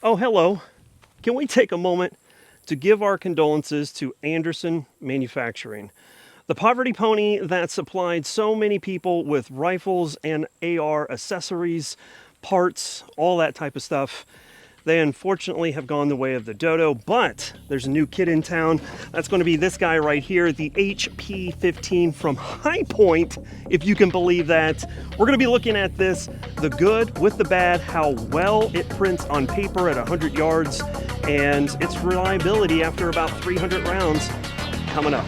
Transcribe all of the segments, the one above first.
Oh, hello. Can we take a moment to give our condolences to Anderson Manufacturing, the poverty pony that supplied so many people with rifles and AR accessories, parts, all that type of stuff. They unfortunately have gone the way of the dodo, but there's a new kid in town. That's going to be this guy right here, the HP15 from Hi-Point, if you can believe that. We're going to be looking at this, the good with the bad, how well it prints on paper at 100 yards, and its reliability after about 300 rounds coming up.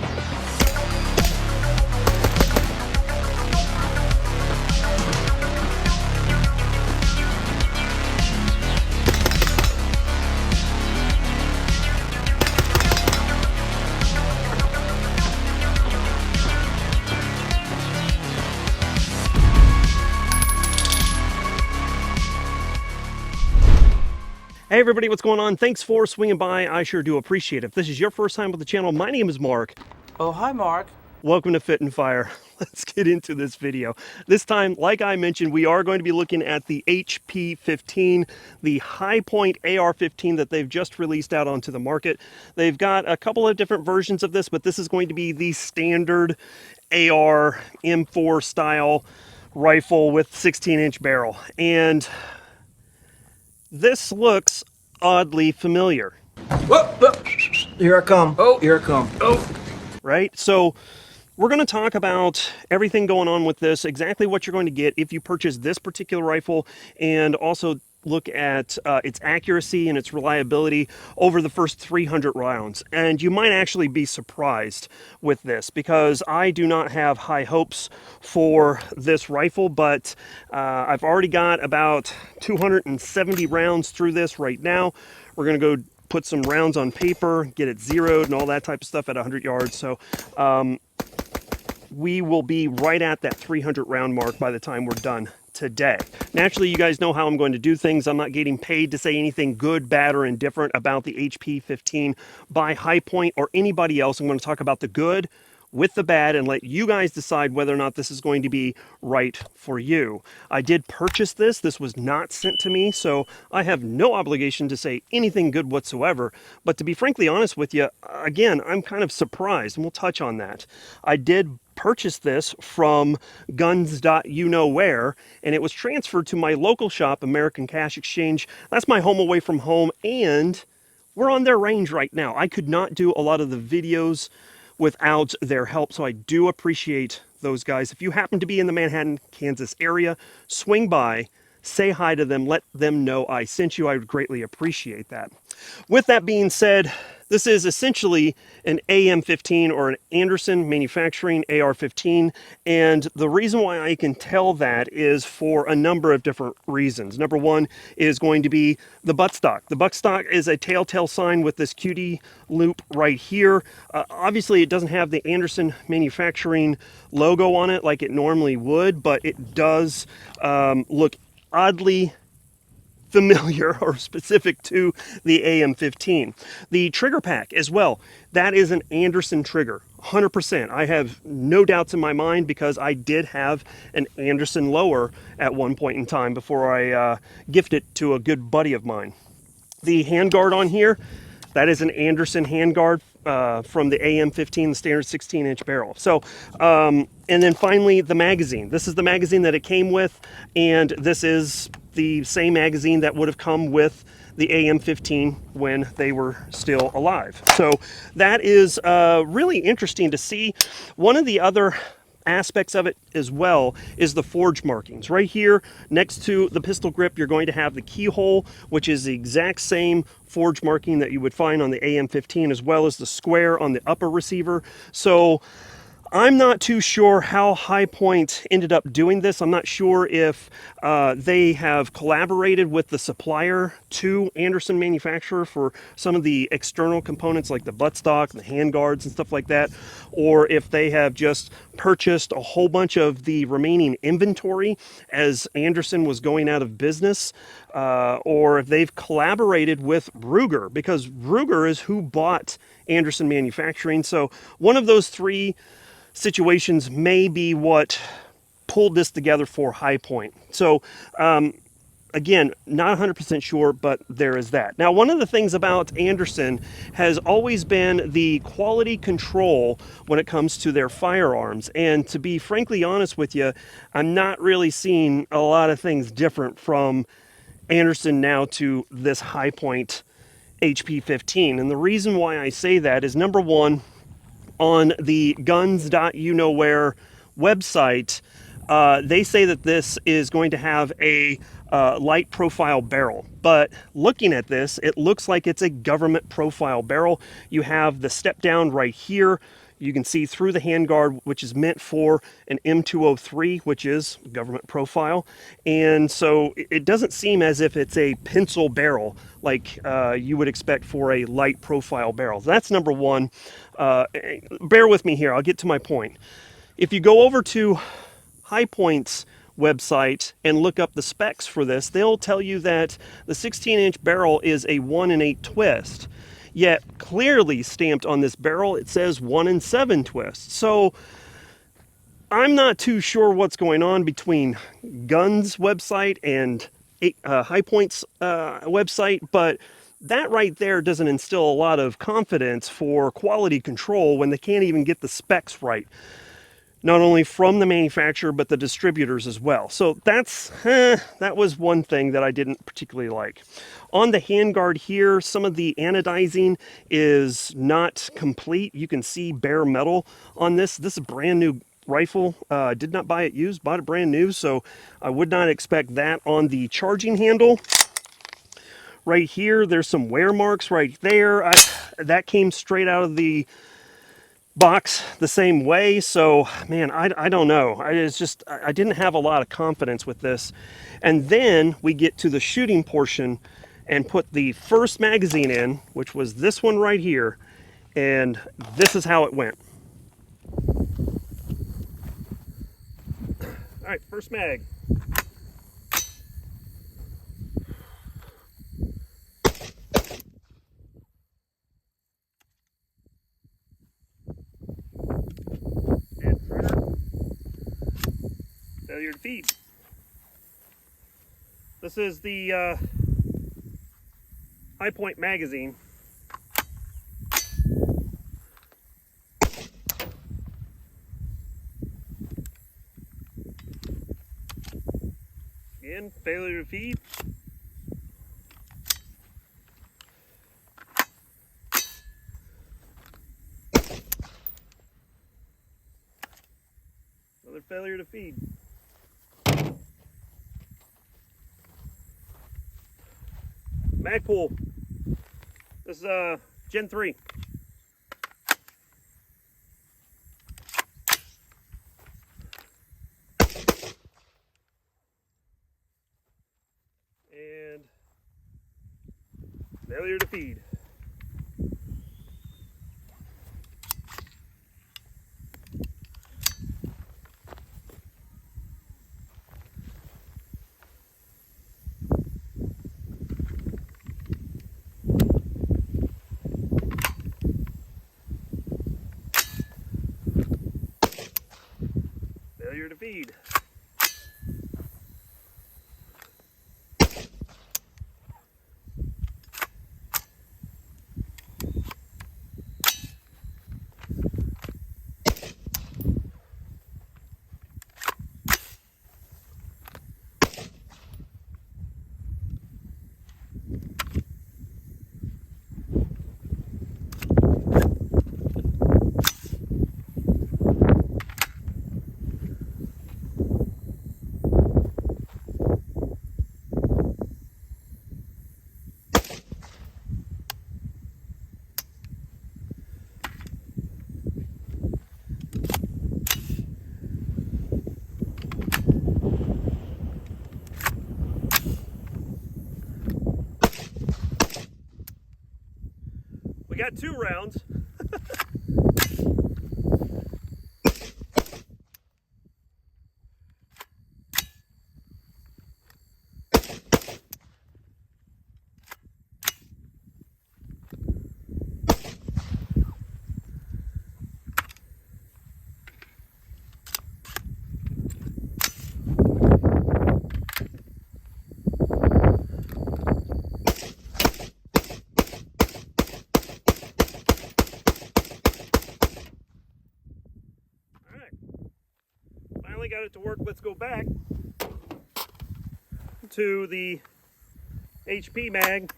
Hey everybody, what's going on? Thanks for swinging by. I sure do appreciate it. If this is your first time with the channel, my name is Mark. Oh, hi, Mark. Welcome to Fit and Fire. Let's get into this video. This time, like I mentioned, we are going to be looking at the HP15, the Hi-Point AR-15 that they've just released out onto the market. They've got a couple of different versions of this, but this is going to be the standard AR M4 style rifle with 16-inch barrel. And this looks oddly familiar. Whoa, whoa. Here I come. Oh, here I come. Oh. Right? So we're going to talk about everything going on with this, exactly what you're going to get if you purchase this particular rifle, and also look at its accuracy and its reliability over the first 300 rounds. And you might actually be surprised with this, because I do not have high hopes for this rifle, but I've already got about 270 rounds through this right now. We're going to go put some rounds on paper, get it zeroed and all that type of stuff at 100 yards. So we will be right at that 300 round mark by the time we're done today. Naturally, you guys know how I'm going to do things. I'm not getting paid to say anything good, bad, or indifferent about the HP15 by Hi-Point or anybody else. I'm going to talk about the good with the bad and let you guys decide whether or not this is going to be right for you. I did purchase this. This was not sent to me, so I have no obligation to say anything good whatsoever. But to be frankly honest with you, again, I'm kind of surprised, and we'll touch on that. I did purchase this from guns.you-know-where, and it was transferred to my local shop, American Cash Exchange. That's my home away from home, and we're on their range right now. I could not do a lot of the videos without their help, so I do appreciate those guys. If you happen to be in the Manhattan, Kansas area, swing by, say hi to them, let them know I sent you. I would greatly appreciate that. With that being said, this is essentially an AM-15 or an Anderson Manufacturing AR-15, and the reason why I can tell that is for a number of different reasons. Number one is going to be the buttstock. The buttstock is a telltale sign with this QD loop right here. Obviously, it doesn't have the Anderson Manufacturing logo on it like it normally would, but it does look oddly familiar or specific to the AM-15. The trigger pack as well, that is an Anderson trigger, 100%. I have no doubts in my mind, because I did have an Anderson lower at one point in time before I gifted it to a good buddy of mine. The handguard on here, that is an Anderson handguard from the AM-15, the standard 16-inch barrel. So, and then finally the magazine. This is the magazine that it came with, and this is the same magazine that would have come with the AM-15 when they were still alive. So that is really interesting to see. One of the other aspects of it as well is the forge markings. Right here next to the pistol grip, you're going to have the keyhole, which is the exact same forge marking that you would find on the AM-15, as well as the square on the upper receiver. So I'm not too sure how Hi-Point ended up doing this. I'm not sure if they have collaborated with the supplier to Anderson Manufacturer for some of the external components like the buttstock, the handguards and stuff like that, or if they have just purchased a whole bunch of the remaining inventory as Anderson was going out of business, or if they've collaborated with Ruger, because Ruger is who bought Anderson Manufacturing. So one of those three situations may be what pulled this together for Hi-Point. So again, not 100% sure, but there is that. Now, one of the things about Anderson has always been the quality control when it comes to their firearms. And to be frankly honest with you, I'm not really seeing a lot of things different from Anderson now to this Hi-Point HP15. And the reason why I say that is, number one, on the guns.youknowwhere website, they say that this is going to have a light profile barrel. But looking at this, it looks like it's a government profile barrel. You have the step down right here. You can see through the handguard, which is meant for an M203, which is government profile. And so it doesn't seem as if it's a pencil barrel like you would expect for a light profile barrel. That's number one. Bear with me here. I'll get to my point. If you go over to Hi-Point's website and look up the specs for this, they'll tell you that the 16-inch barrel is a 1 in 8 twist. Yet clearly stamped on this barrel, it says 1 in 7 twist. So I'm not too sure what's going on between Guns website and Hi-Point's website, but that right there doesn't instill a lot of confidence for quality control when they can't even get the specs right. Not only from the manufacturer, but the distributors as well. So that was one thing that I didn't particularly like. On the handguard here, some of the anodizing is not complete. You can see bare metal on this. This is a brand new rifle. Did not buy it used, bought it brand new, so I would not expect that. On the charging handle, right here, there's some wear marks right there. That came straight out of the box the same way. So man, I don't know. I didn't have a lot of confidence with this. And then we get to the shooting portion and put the first magazine in, which was this one right here, and this is how it went. All right, first mag. And trigger. Failure to feed. This is the Hi-Point magazine. Again, failure to feed. Another failure to feed. Magpul. This is Gen 3. And failure to feed. Failure to feed. We got 2 rounds. it to work, let's go back to the HP mag.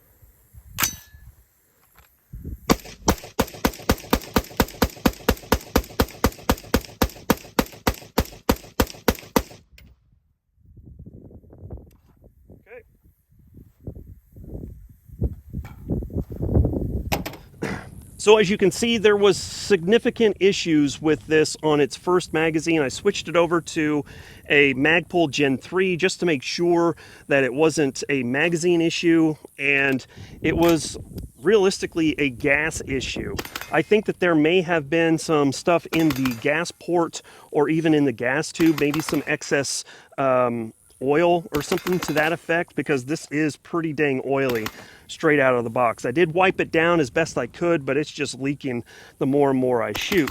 Okay. So as you can see, there was significant issues with this on its first magazine. I switched it over to a Magpul Gen 3 just to make sure that it wasn't a magazine issue, and it was realistically a gas issue. I think that there may have been some stuff in the gas port or even in the gas tube, maybe some excess oil or something to that effect, because this is pretty dang oily straight out of the box. I did wipe it down as best I could, but it's just leaking the more and more I shoot.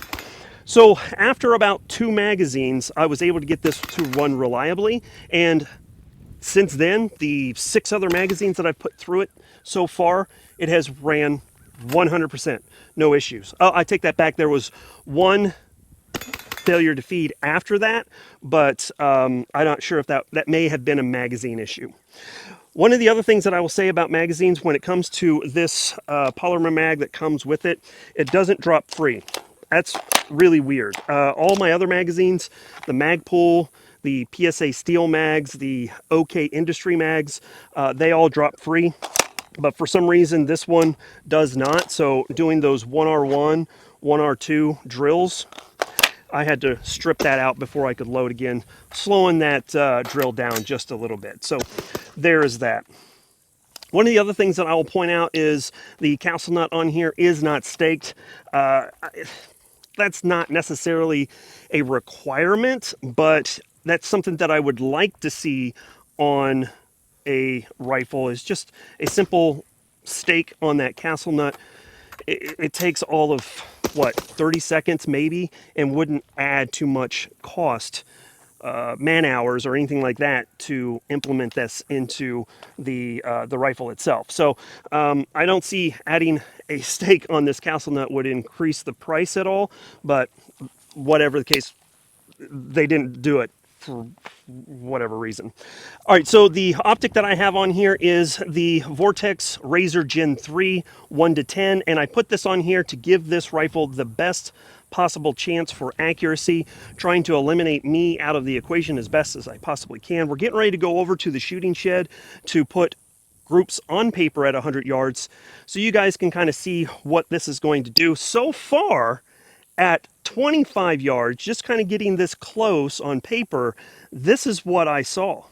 So after about 2 magazines, I was able to get this to run reliably, and since then, the 6 other magazines that I've put through it so far, it has ran 100%, no issues. Oh, I take that back. There was one failure to feed after that, but I'm not sure if that may have been a magazine issue. One of the other things that I will say about magazines when it comes to this polymer mag that comes with it, it doesn't drop free. That's really weird. All my other magazines, the Magpul, the PSA Steel mags, the OK Industry mags, they all drop free. But for some reason, this one does not. So doing those 1R1, 1R2 drills, I had to strip that out before I could load again, slowing that drill down just a little bit. So there is that. One of the other things that I will point out is the castle nut on here is not staked. That's not necessarily a requirement, but that's something that I would like to see on a rifle, is just a simple stake on that castle nut. It takes all of, what, 30 seconds maybe, and wouldn't add too much cost, man hours or anything like that, to implement this into the rifle itself. So I don't see adding a stake on this castle nut would increase the price at all, but whatever the case, they didn't do it for whatever reason. All right, so the optic that I have on here is the Vortex Razor Gen 3 1-10, and I put this on here to give this rifle the best possible chance for accuracy, trying to eliminate me out of the equation as best as I possibly can. We're getting ready to go over to the shooting shed to put groups on paper at 100 yards, so you guys can kind of see what this is going to do. So far, at 25 yards, just kind of getting this close on paper, this is what I saw.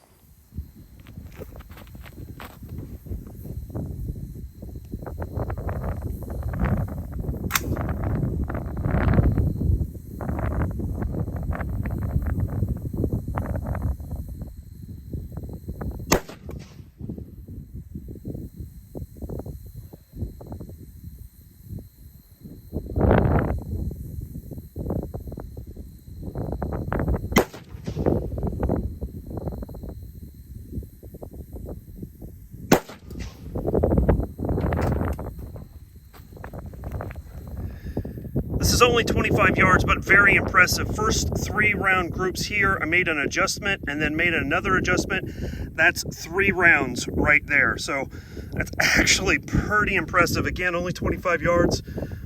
This is only 25 yards, but very impressive. First 3 round groups here, I made an adjustment and then made another adjustment. That's 3 rounds right there. So that's actually pretty impressive. Again, only 25 yards.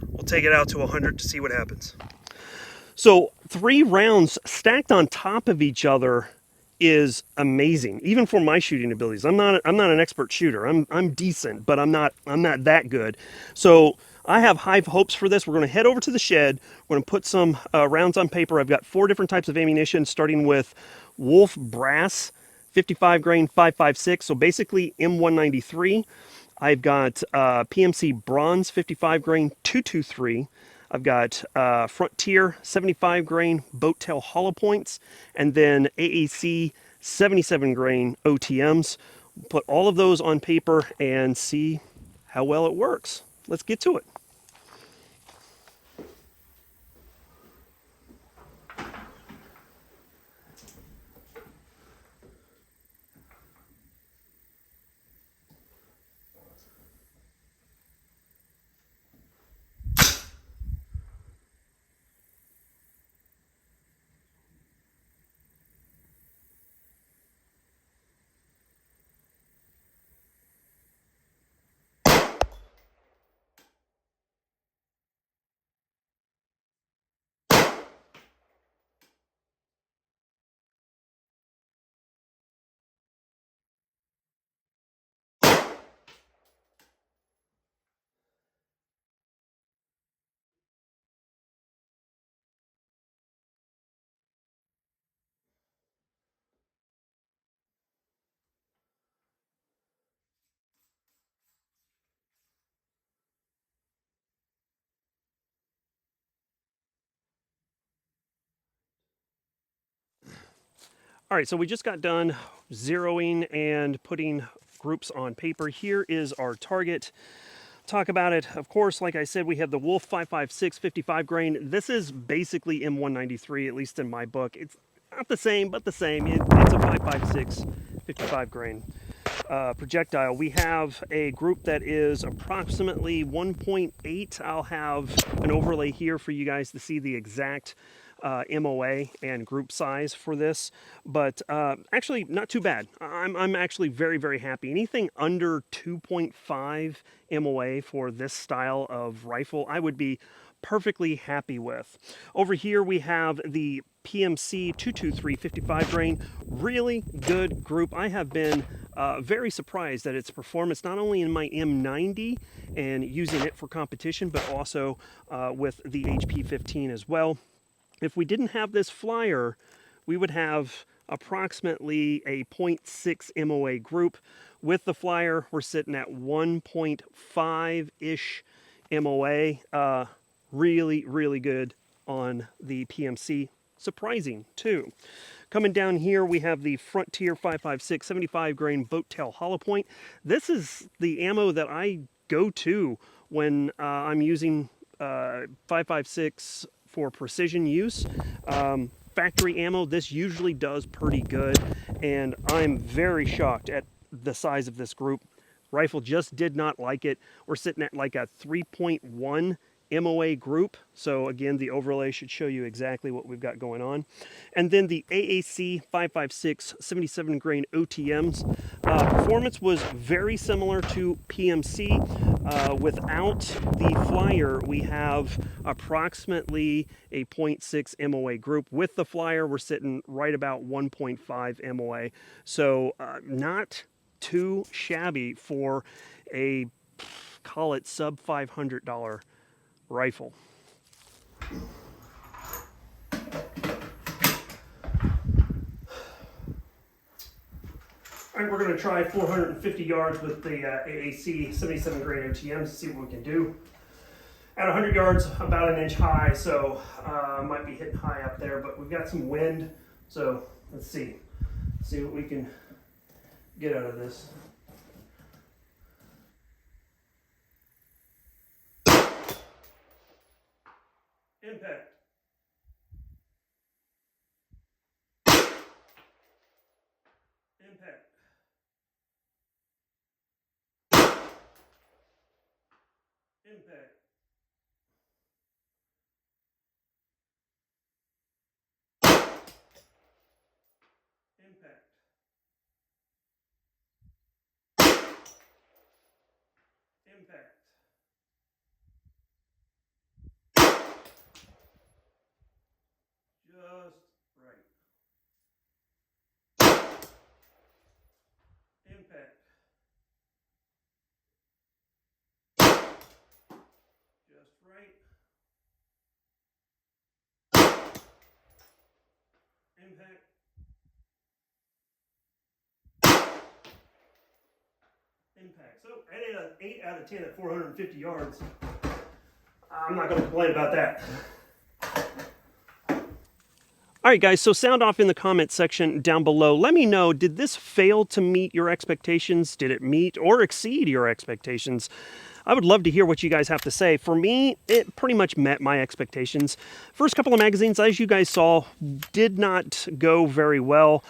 We'll take it out to 100 to see what happens. So 3 rounds stacked on top of each other is amazing, even for my shooting abilities. I'm not an expert shooter. I'm decent, but I'm not that good. So I have high hopes for this. We're going to head over to the shed. We're going to put some rounds on paper. I've got 4 different types of ammunition, starting with Wolf Brass 55 grain 5.56, so basically M193. I've got PMC Bronze 55 grain 223. I've got Frontier 75 grain boat tail hollow points, and then AAC 77 grain OTMs. Put all of those on paper and see how well it works. Let's get to it. All right, so we just got done zeroing and putting groups on paper. Here is our target. Talk about it. Of course, like I said, we have the Wolf 5.56 55 grain. This is basically M193, at least in my book. It's not the same, but the same. It's a 5.56 55 grain projectile. We have a group that is approximately 1.8. I'll have an overlay here for you guys to see the exact MOA and group size for this, but actually not too bad. I'm actually very, very happy. Anything under 2.5 MOA for this style of rifle, I would be perfectly happy with. Over here we have the PMC 223 55 grain, really good group. I have been very surprised at its performance, not only in my M90 and using it for competition, but also with the HP15 as well. If we didn't have this flyer, we would have approximately a 0.6 MOA group. With the flyer, we're sitting at 1.5-ish MOA. Really, really good on the PMC. Surprising, too. Coming down here, we have the Frontier 5.56 75 grain boat tail hollow point. This is the ammo that I go to when I'm using 5.56 for precision use. Factory ammo, this usually does pretty good, and I'm very shocked at the size of this group. Rifle just did not like it. We're sitting at like a 3.1 MOA group. So again, the overlay should show you exactly what we've got going on. And then the AAC 5.56 77 grain OTMs. Performance was very similar to PMC. Without the flyer, we have approximately a 0.6 MOA group. With the flyer, we're sitting right about 1.5 MOA. So not too shabby for a, call it sub $500 rifle. All right, we're going to try 450 yards with the AAC 77 grain OTMs to see what we can do. At 100 yards, about an inch high, so might be hitting high up there, but we've got some wind, so let's see what we can get out of this. Impact. Impact. Impact. Impact. Impact. Just right. Impact. Just right. Impact. Impact. So I did an 8 out of 10 at 450 yards. I'm not going to complain about that. All right, guys, so sound off in the comment section down below. Let me know, did this fail to meet your expectations? Did it meet or exceed your expectations? I would love to hear what you guys have to say. For me, it pretty much met my expectations. First couple of magazines, as you guys saw, did not go very well.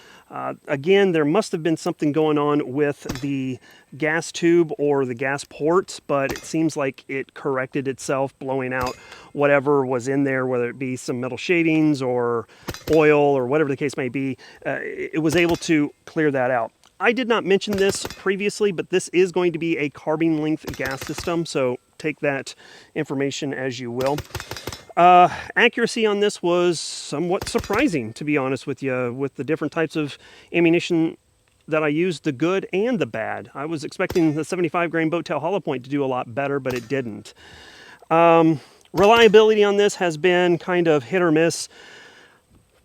Again, there must have been something going on with the gas tube or the gas port, but it seems like it corrected itself, blowing out whatever was in there, whether it be some metal shavings or oil or whatever the case may be. It was able to clear that out. I did not mention this previously, but this is going to be a carbine length gas system, so take that information as you will. Accuracy on this was somewhat surprising, to be honest with you, with the different types of ammunition that I used, the good and the bad. I was expecting the 75 grain boat tail hollow point to do a lot better, but it didn't. Reliability on this has been kind of hit or miss.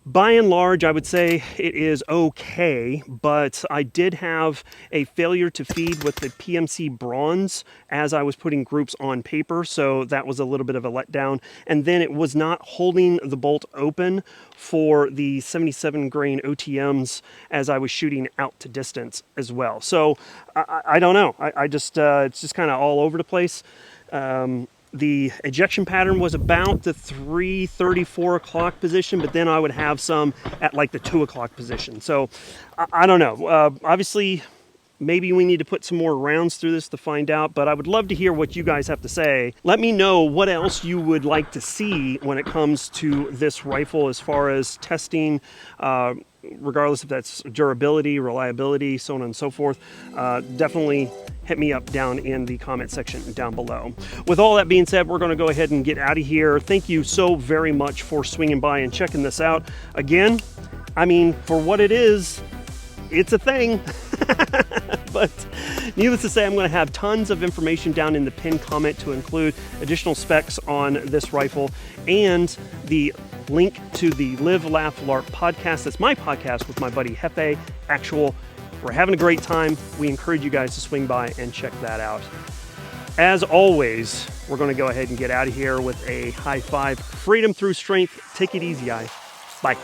By and large, I would say it is okay, but I did have a failure to feed with the PMC bronze as I was putting groups on paper, so that was a little bit of a letdown. And then it was not holding the bolt open for the 77 grain OTMs as I was shooting out to distance as well. So I don't know. I just it's just kind of all over the place. The ejection pattern was about the 3:30, 4 o'clock position, but then I would have some at like the 2 o'clock position. So I don't know. Obviously, maybe we need to put some more rounds through this to find out, but I would love to hear what you guys have to say. Let me know what else you would like to see when it comes to this rifle as far as testing, regardless if that's durability, reliability, so on and so forth. Definitely hit me up down in the comment section down below. With all that being said, we're going to go ahead and get out of here. Thank you so very much for swinging by and checking this out. Again, I mean, for what it is, it's a thing. But needless to say, I'm going to have tons of information down in the pinned comment to include additional specs on this rifle and the link to the Live, Laugh, Larp podcast. That's my podcast with my buddy Hefe Actual. We're having a great time. We encourage you guys to swing by and check that out. As always, we're going to go ahead and get out of here with a high five. Freedom through strength. Take it easy, guys. Bye.